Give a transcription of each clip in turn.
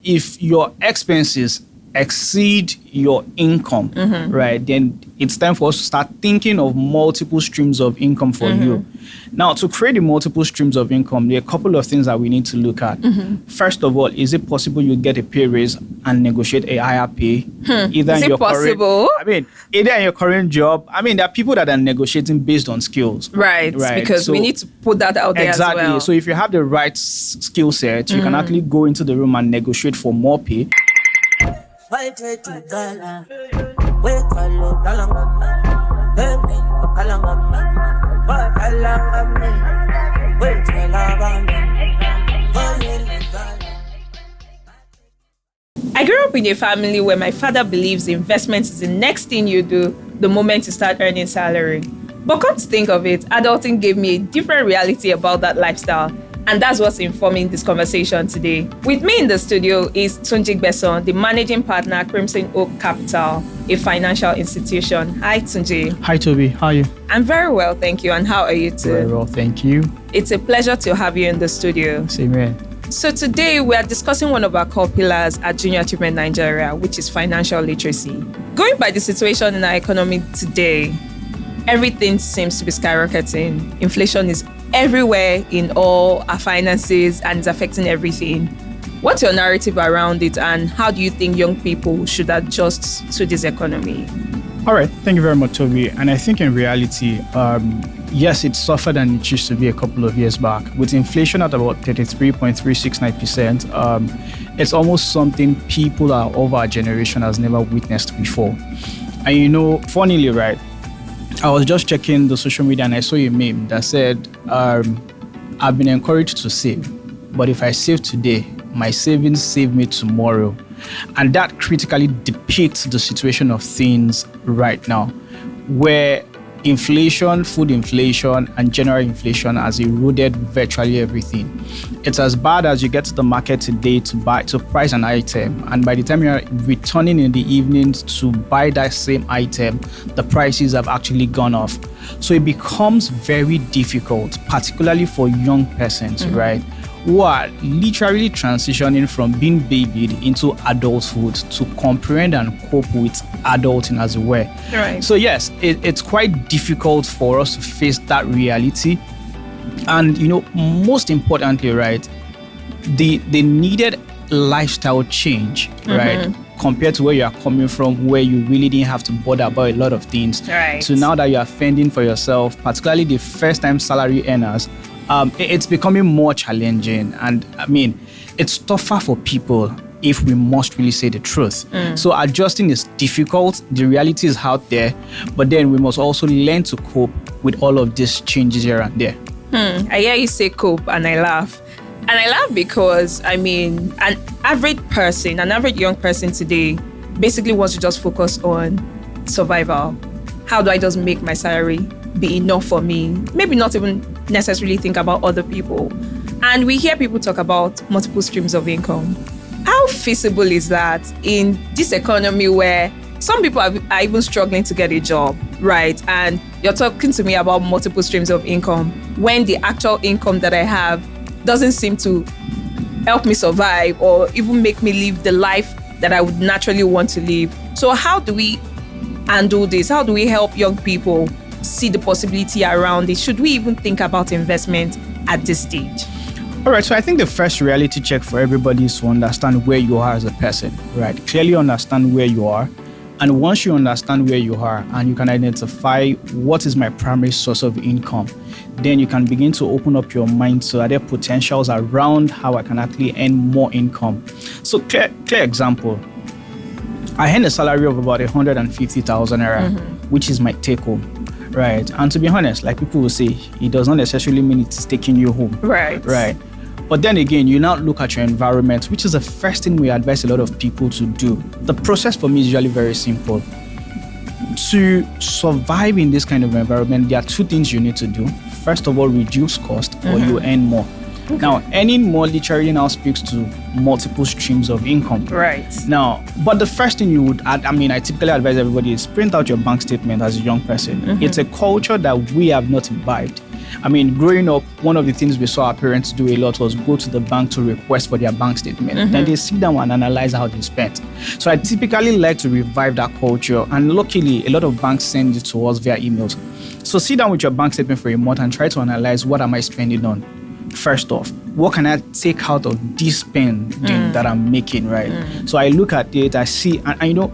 If your expenses exceed your income, right, then it's time for us to start thinking of multiple streams of income for you. Now, to create the multiple streams of income, there are a couple of things that we need to look at. First of all, is it possible you get a pay raise and negotiate a higher pay? Either is in it possible? Either in your current job. There are people that are negotiating based on skills. Right. Because we need to put that out there exactly. as well. So if you have the right skill set, you can actually go into the room and negotiate for more pay. I grew up in a family where my father believes investment is the next thing you do the moment you start earning salary. But come to think of it, adulting gave me a different reality about that lifestyle. And that's what's informing this conversation today. With me in the studio is Tunji Gbesan, the managing partner at Crimson Oak Capital, a financial institution. Hi, Tunji. Hi, Toby. How are you? I'm very well, thank you. And how are you too? Very well, thank you. It's a pleasure to have you in the studio. Same here. So today we are discussing one of our core pillars at Junior Achievement Nigeria, which is financial literacy. Going by the situation in our economy today, everything seems to be skyrocketing. Inflation is everywhere in all our finances and it's affecting everything. What's your narrative around it and how do you think young people should adjust to this economy? All right, thank you very much, Toby. And I think in reality, yes, it's suffered than it used to be a couple of years back. With inflation at about 33.369%, it's almost something people of our generation has never witnessed before. And funnily, right, I was just checking the social media and I saw a meme that said, I've been encouraged to save, but if I save today, my savings save me tomorrow. And that critically depicts the situation of things right now, where inflation, food inflation, and general inflation has eroded virtually everything. It's as bad as you get to the market today to price an item, and by the time you're returning in the evening to buy that same item, the prices have actually gone off. So it becomes very difficult, particularly for young persons, right, who are literally transitioning from being babied into adulthood to comprehend and cope with adulting as well. Right. So yes, it's quite difficult for us to face that reality. And most importantly, right, the needed lifestyle change, right, compared to where you are coming from, where you really didn't have to bother about a lot of things. Right. So now that you are fending for yourself, particularly the first-time salary earners, it's becoming more challenging. And it's tougher for people if we must really say the truth. So adjusting is difficult. The reality is out there. But then we must also learn to cope with all of these changes here and there. I hear you say cope and I laugh. And I laugh because, an average young person today basically wants to just focus on survival. How do I just make my salary be enough for me? Maybe not even necessarily think about other people. And we hear people talk about multiple streams of income. How feasible is that in this economy where some people are even struggling to get a job, right? And you're talking to me about multiple streams of income when the actual income that I have doesn't seem to help me survive or even make me live the life that I would naturally want to live. So how do we handle this? How do we help young people see the possibility around it? Should we even think about investment at this stage? All right, so I think the first reality check for everybody is to understand where you are as a person, right? Clearly understand where you are. And once you understand where you are and you can identify what is my primary source of income, then you can begin to open up your mind to other potentials around how I can actually earn more income. So clear example, I earn a salary of about 150,000 naira, which is my take home. Right. And to be honest, like people will say, it does not necessarily mean it's taking you home. Right. Right. But then again, you now look at your environment, which is the first thing we advise a lot of people to do. The process for me is usually very simple. To survive in this kind of environment, there are two things you need to do. First of all, reduce cost or you earn more. Okay. Now, earning more literally now speaks to multiple streams of income. Right. Now, but the first thing you would add, I typically advise everybody is print out your bank statement as a young person. It's a culture that we have not imbibed. I mean, growing up, one of the things we saw our parents do a lot was go to the bank to request for their bank statement. Then they sit down and analyze how they spent. So I typically like to revive that culture. And luckily, a lot of banks send it to us via emails. So sit down with your bank statement for a month and try to analyze, what am I spending on? First off, what can I take out of this spending that I'm making, right? So I look at it, I see, and I know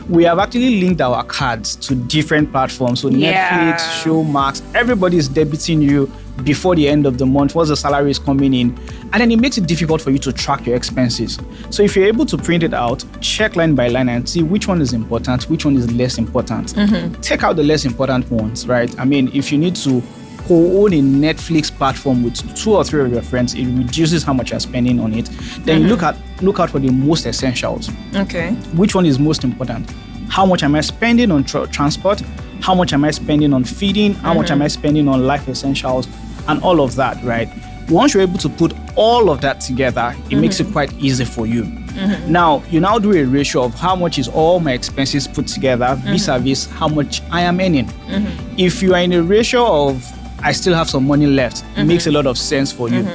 we have actually linked our cards to different platforms. So Netflix, Showmax, everybody is debiting you before the end of the month once the salary is coming in. And then it makes it difficult for you to track your expenses. So if you're able to print it out, check line by line and see which one is important, which one is less important. Take out the less important ones, right? I mean, if you need to co-own a Netflix platform with 2 or 3 of your friends, it reduces how much you're spending on it. Then you look out for the most essentials. Okay. Which one is most important? How much am I spending on transport? How much am I spending on feeding? How much am I spending on life essentials? And all of that, right? Once you're able to put all of that together, it makes it quite easy for you. Now, you now do a ratio of how much is all my expenses put together vis-a-vis how much I am earning. If you are in a ratio of I still have some money left, it makes a lot of sense for you.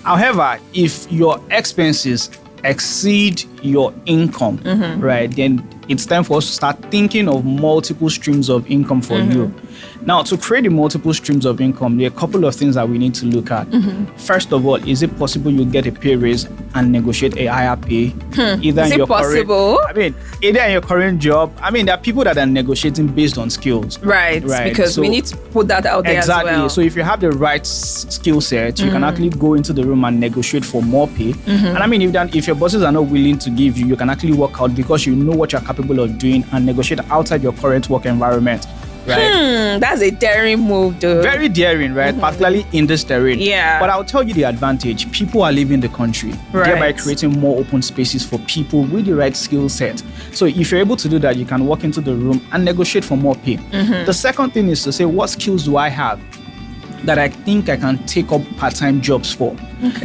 However, if your expenses exceed your income, right, then it's time for us to start thinking of multiple streams of income for you. Now, to create the multiple streams of income, there are a couple of things that we need to look at. First of all, is it possible you get a pay raise and negotiate a higher pay? Either is in your it possible? Either in your current job. I mean, there are people that are negotiating based on skills. Right. Because So, we need to put that out there exactly. as well. So if you have the right skill set, you can actually go into the room and negotiate for more pay. And I mean, if your bosses are not willing to give you, you can actually work out because you know what you're capable of doing and negotiate outside your current work environment. Right? That's a daring move, though. Very daring, right? Particularly in this terrain. Yeah. But I'll tell you the advantage. People are leaving the country, thereby creating more open spaces for people with the right skill set. So if you're able to do that, you can walk into the room and negotiate for more pay. The second thing is to say, what skills do I have that I think I can take up part-time jobs for?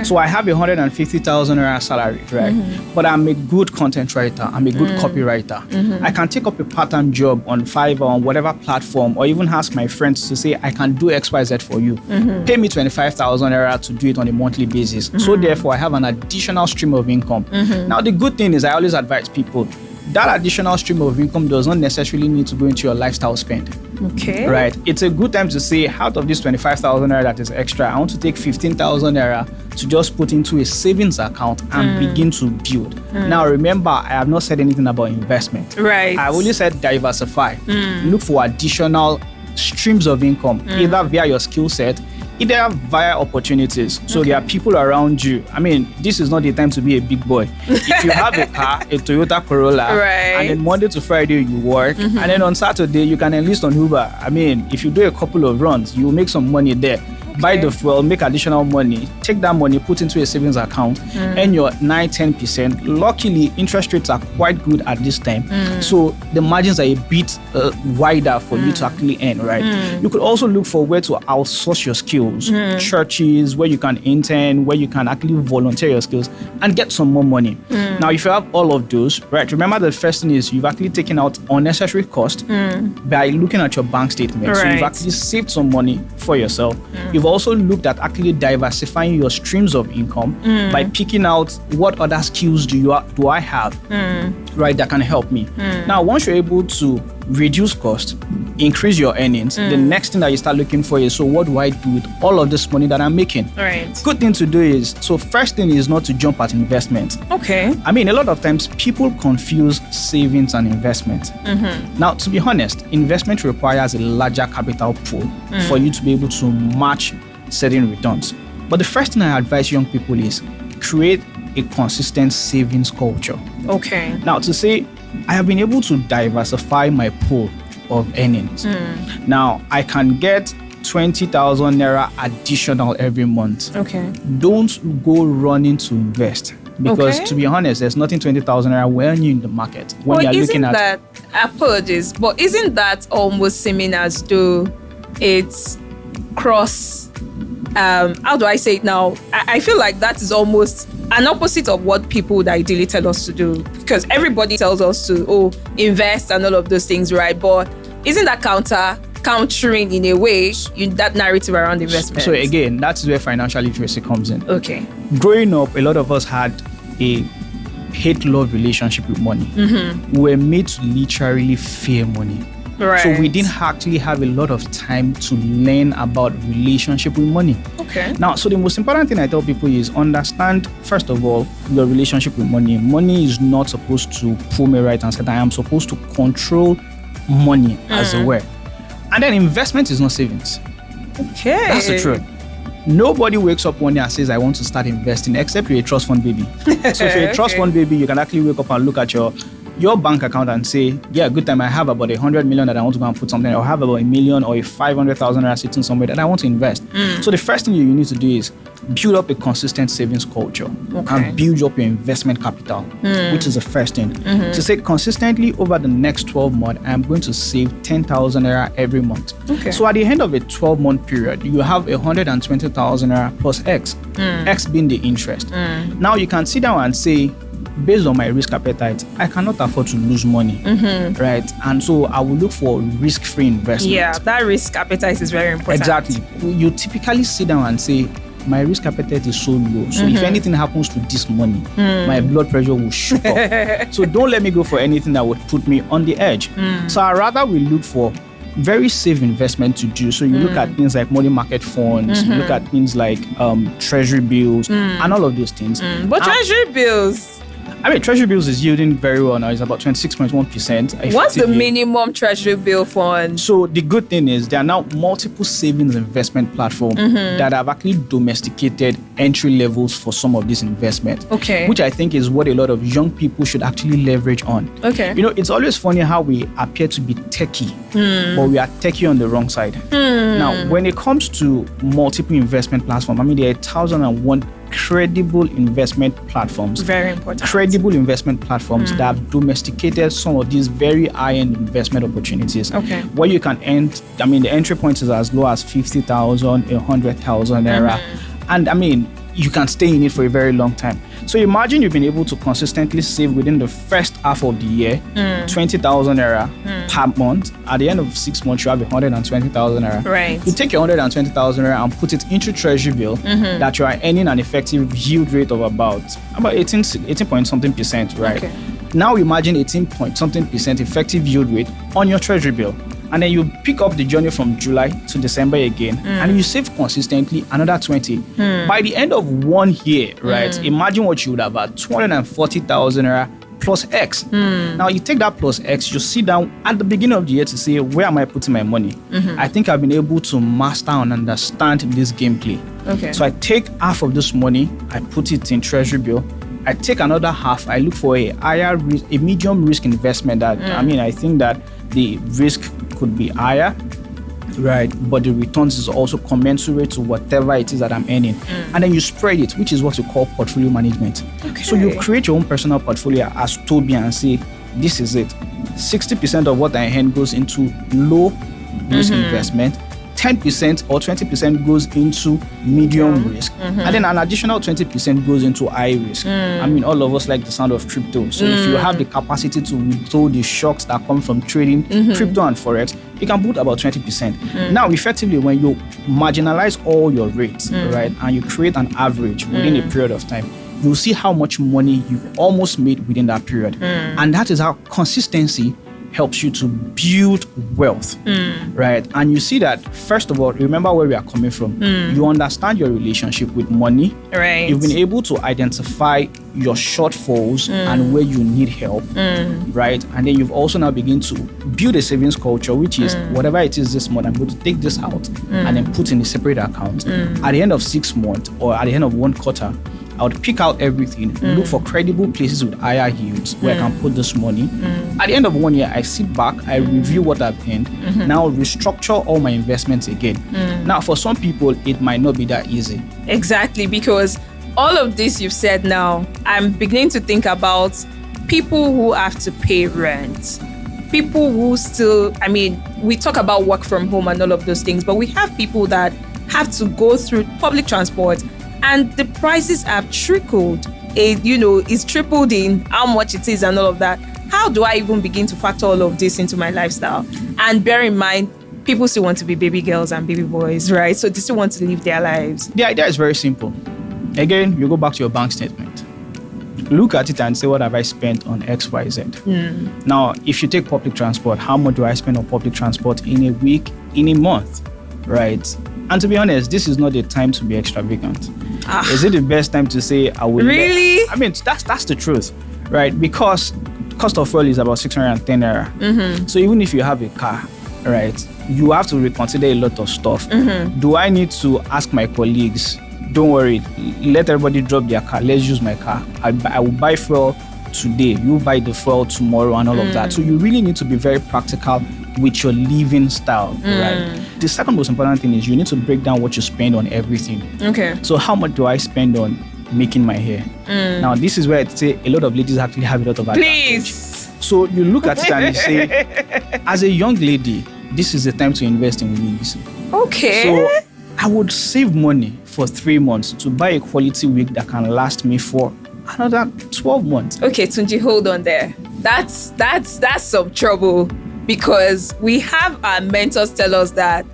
So I have 150,000 naira salary, right? But I'm a good content writer. I'm a good copywriter. I can take up a part-time job on Fiverr, on whatever platform, or even ask my friends to say, I can do XYZ for you. Pay me 25,000 naira to do it on a monthly basis. So therefore, I have an additional stream of income. Now, the good thing is I always advise people, that additional stream of income does not necessarily need to go into your lifestyle spend. Okay. Right. It's a good time to say, out of this 25,000 naira that is extra, I want to take 15,000 naira to just put into a savings account and begin to build. Now, remember, I have not said anything about investment. Right. I've only said diversify. Look for additional streams of income, either via your skill set, either via opportunities. So there are people around you. I mean, this is not the time to be a big boy. If you have a car, a Toyota Corolla, and then Monday to Friday you work, and then on Saturday you can enlist on Uber. I mean, if you do a couple of runs, you will make some money there. Buy the fuel, make additional money, take that money, put into a savings account, earn your 9-10%. Luckily, interest rates are quite good at this time. So the margins are a bit wider for you to actually earn, right? You could also look for where to outsource your skills. Churches, where you can intern, where you can actually volunteer your skills and get some more money. Now, if you have all of those, right, remember the first thing is you've actually taken out unnecessary cost by looking at your bank statement. So you've actually saved some money for yourself. You've also looked at actually diversifying your streams of income by picking out what other skills do I have, right, that can help me. Now, once you're able to reduce cost, increase your earnings, the next thing that you start looking for is, so what do I do with all of this money that I'm making? Right. Good thing to do is, so first thing is not to jump at investment. Okay. I mean, a lot of times people confuse savings and investment. Now, to be honest, investment requires a larger capital pool for you to be able to match certain returns. But the first thing I advise young people is create a consistent savings culture. Okay. Now, to say, I have been able to diversify my pool of earnings. Now, I can get 20,000 naira additional every month. Okay. Don't go running to invest. Because to be honest, there's nothing 20,000 naira when you're in the market. When you're looking at apologies, but isn't that almost seeming as though it's cross, how do I say it now? I feel like that is almost an opposite of what people would ideally tell us to do, because everybody tells us to invest and all of those things, right? But isn't that countering in a way that narrative around investment. So again, that's where financial literacy comes in. Okay. Growing up, a lot of us had a hate-love relationship with money. We were made to literally fear money. Right. So we didn't actually have a lot of time to learn about relationship with money. Okay. Now, so the most important thing I tell people is understand, first of all, your relationship with money. Money is not supposed to pull me right and say that I am supposed to control money as it were. And then investment is not savings. Okay. That's the truth. Nobody wakes up one day and says, I want to start investing, except you're a trust fund baby. So if you're a trust fund baby, you can actually wake up and look at your bank account and say, yeah, good time, I have about 100 million that I want to go and put something, or I have about 1 million or 500,000 that are sitting somewhere that I want to invest. So the first thing you need to do is build up a consistent savings culture and build up your investment capital, which is the first thing. To say consistently over the next 12 months, I'm going to save 10,000 naira every month. Okay. So at the end of a 12-month period, you have 120,000 naira plus X, X being the interest. Now you can sit down and say, based on my risk appetite, I cannot afford to lose money, right? And so I will look for risk-free investment. Yeah, that risk appetite is very important. Exactly. You typically sit down and say, my risk appetite is so low. So if anything happens to this money, my blood pressure will shoot up. So don't let me go for anything that would put me on the edge. So I rather will look for very safe investment to do. So you look at things like money market funds, you look at things like treasury bills and all of those things. But treasury bills, I mean, treasury bills is yielding very well now. It's about 26.1%. What's the minimum treasury bill fund? So the good thing is there are now multiple savings investment platforms that have actually domesticated entry levels for some of these investments. Okay. Which I think is what a lot of young people should actually leverage on. Okay. You know, it's always funny how we appear to be techie, but we are techie on the wrong side. Now, when it comes to multiple investment platforms, I mean, there are 1,001 credible investment platforms. Very important. Credible investment platforms that have domesticated some of these very high-end investment opportunities. Okay. Where you can end, I mean, the entry point is as low as 50,000, 100,000 naira. And I mean, you can stay in it for a very long time. So imagine you've been able to consistently save within the first half of the year, 20,000 naira per month. At the end of 6 months, you have 120,000 naira. Right. You take your 120,000 naira and put it into treasury bill that you are earning an effective yield rate of about 18 point something percent, right? Okay. Now imagine 18 point something percent effective yield rate on your treasury bill. And then you pick up the journey from July to December again, and you save consistently another 20. By the end of 1 year, right, imagine what you would have had, 240,000 naira plus X. Now you take that plus X, you sit down at the beginning of the year to say, where am I putting my money? I think I've been able to master and understand this gameplay. Okay. So I take half of this money, I put it in treasury bill. I take another half, I look for a higher risk, a medium risk investment that, I mean, I think that the risk could be higher, right? But the returns is also commensurate to whatever it is that I'm earning. And then you spread it, which is what we call portfolio management. Okay. So you create your own personal portfolio as Toby and say, this is it. 60% of what I earn goes into low risk investment. 10% or 20% goes into medium risk, and then an additional 20% goes into high risk. I mean, all of us like the sound of crypto. So if you have the capacity to withhold the shocks that come from trading crypto and forex, you can put about 20%. Now, effectively, when you marginalize all your rates, right, and you create an average within a period of time, you'll see how much money you've almost made within that period. And that is how consistency helps you to build wealth, right? And you see that, first of all, remember where we are coming from. You understand your relationship with money. Right. You've been able to identify your shortfalls and where you need help, right? And then you've also now begin to build a savings culture, which is whatever it is this month, I'm going to take this out and then put in a separate account. At the end of 6 months or at the end of 1 quarter, I would pick out everything, look for credible places with higher yields where I can put this money. At the end of 1 year, I sit back, I review what I've earned, now restructure all my investments again. Now, for some people, it might not be that easy. Exactly, because all of this you've said now, I'm beginning to think about people who have to pay rent. People who still, I mean, we talk about work from home and all of those things, but we have people that have to go through public transport, and the prices have trickled. It's tripled in how much it is and all of that. How do I even begin to factor all of this into my lifestyle? And bear in mind, people still want to be baby girls and baby boys, right? So they still want to live their lives. The idea is very simple. Again, you go back to your bank statement. Look at it and say, what have I spent on X, Y, Z? Now, if you take public transport, how much do I spend on public transport in a week, in a month, right? And to be honest, this is not the time to be extravagant. Is it the best time to say, I will? Really? I mean, that's the truth, right? Because cost of fuel is about 610 naira. So even if you have a car, right, you have to reconsider a lot of stuff. Do I need to ask my colleagues, don't worry, let everybody drop their car, let's use my car. I will buy fuel today, you buy the fuel tomorrow and all of that. So you really need to be very practical with your living style, right? The second most important thing is you need to break down what you spend on everything. Okay. So how much do I spend on making my hair? Now this is where I'd say a lot of ladies actually have a lot of advantage. Please. So you look at it and you say, as a young lady, this is the time to invest in wigs. Okay. So I would save money for 3 months to buy a quality wig that can last me for another 12 months. Okay, Tunji, hold on there. That's some trouble, because we have our mentors tell us that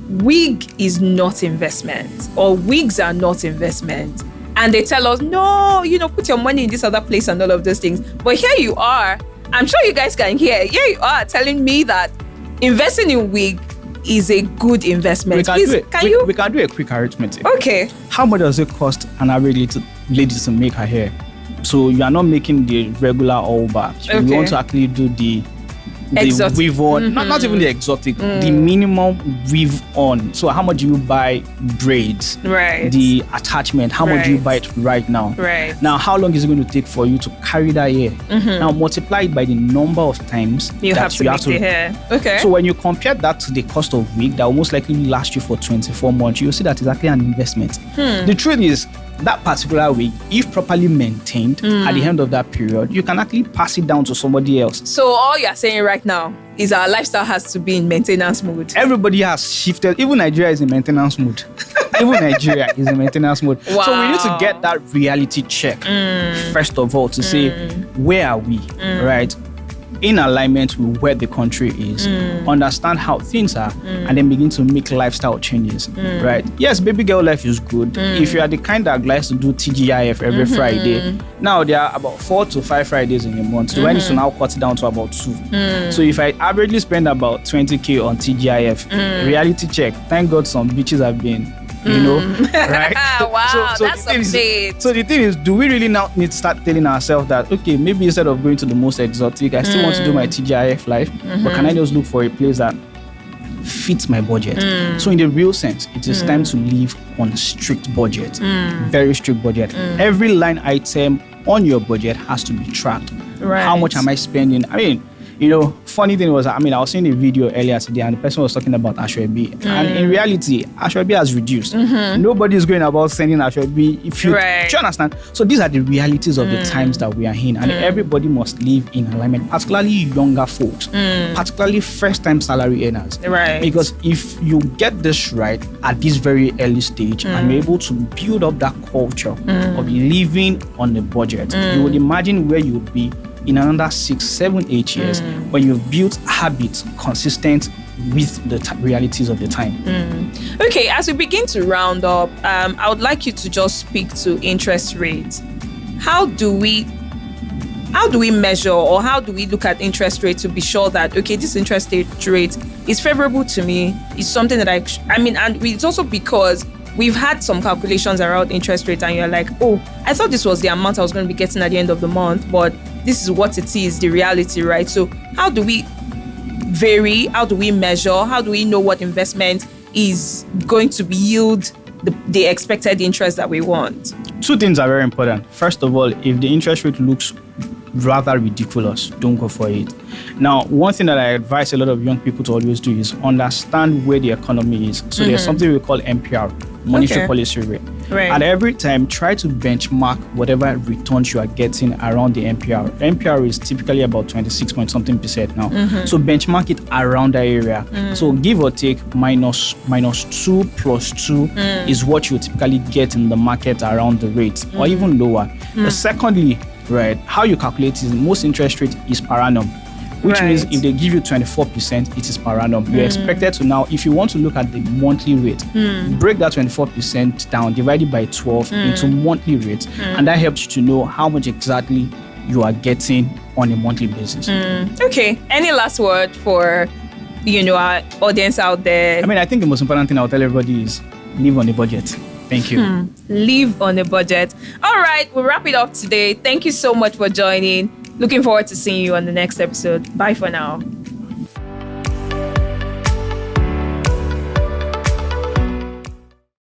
wig is not investment, or wigs are not investment. And they tell us, no, put your money in this other place and all of those things. But here you are, I'm sure you guys can hear, here you are telling me that investing in wig is a good investment. We can do a quick arithmetic. Okay. How much does it cost an average lady to make her hair? So you are not making the regular all back. Okay. You want to actually do the exotic weave on, not even the exotic, the minimum weave on. So how much do you buy braids? Right. The attachment, how much do you buy it right now? Right. Now, how long is it going to take for you to carry that hair? Now, multiply it by the number of times you have to make the hair. Okay. So when you compare that to the cost of wig that will most likely last you for 24 months, you'll see that it's actually an investment. The truth is, that particular wig, if properly maintained at the end of that period, you can actually pass it down to somebody else. So all you're saying right now is our lifestyle has to be in maintenance mode. Everybody has shifted. Even Nigeria is in maintenance mode. Even Nigeria is in maintenance mode. Wow. So we need to get that reality check first of all to say, where are we, right? In alignment with where the country is, understand how things are, and then begin to make lifestyle changes, right? Yes, baby girl life is good. If you are the kind that likes to do TGIF every Friday, now there are about 4 to 5 Fridays in a month. So I need to now cut it down to about 2. So if I averagely spend about 20K on TGIF, reality check, thank God some bitches have been, right? Wow, so that's update. So the thing is, do we really now need to start telling ourselves that, okay, maybe instead of going to the most exotic, I still want to do my TGIF life, but can I just look for a place that fits my budget? So in the real sense, it is time to live on a strict budget, very strict budget. Every line item on your budget has to be tracked. Right. How much am I spending? I mean, funny thing was, I was seeing a video earlier today and the person was talking about Ashwebi. And in reality, Ashwebi has reduced. Nobody is going about sending Ashwebi. Do you understand? So these are the realities of the times that we are in. And everybody must live in alignment, particularly younger folks, particularly first-time salary earners. Right. Because if you get this right at this very early stage and you're able to build up that culture of living on a budget, you would imagine where you would be in another 6, 7, 8 years when you've built habits consistent with the realities of the time. Okay, as we begin to round up, I would like you to just speak to interest rates. How do we measure, or how do we look at interest rate to be sure that, okay, this interest rate is favorable to me, is something that and it's also because we've had some calculations around interest rate and you're like, oh, I thought this was the amount I was going to be getting at the end of the month, but this is what it is, the reality, right? So how do we vary? How do we measure? How do we know what investment is going to yield the expected interest that we want? 2 things are very important. First of all, if the interest rate looks rather ridiculous, don't go for it. Now, one thing that I advise a lot of young people to always do is understand where the economy is. So there's something we call MPR, monetary policy rate. Right. And every time, try to benchmark whatever returns you are getting around the MPR. MPR is typically about 26% now. So benchmark it around that area. So give or take minus 2 plus 2 is what you typically get in the market around the rate, or even lower. But secondly, right, how you calculate is most interest rate is per annum. which means Right. if they give you 24%, it is per annum. You're expected to now, if you want to look at the monthly rate, break that 24% down, divide it by 12 into monthly rates, and that helps you to know how much exactly you are getting on a monthly basis. Okay. Any last word for, our audience out there? I mean, I think the most important thing I'll tell everybody is live on a budget. Thank you. Live on a budget. All right, we'll wrap it up today. Thank you so much for joining. Looking forward to seeing you on the next episode. Bye for now.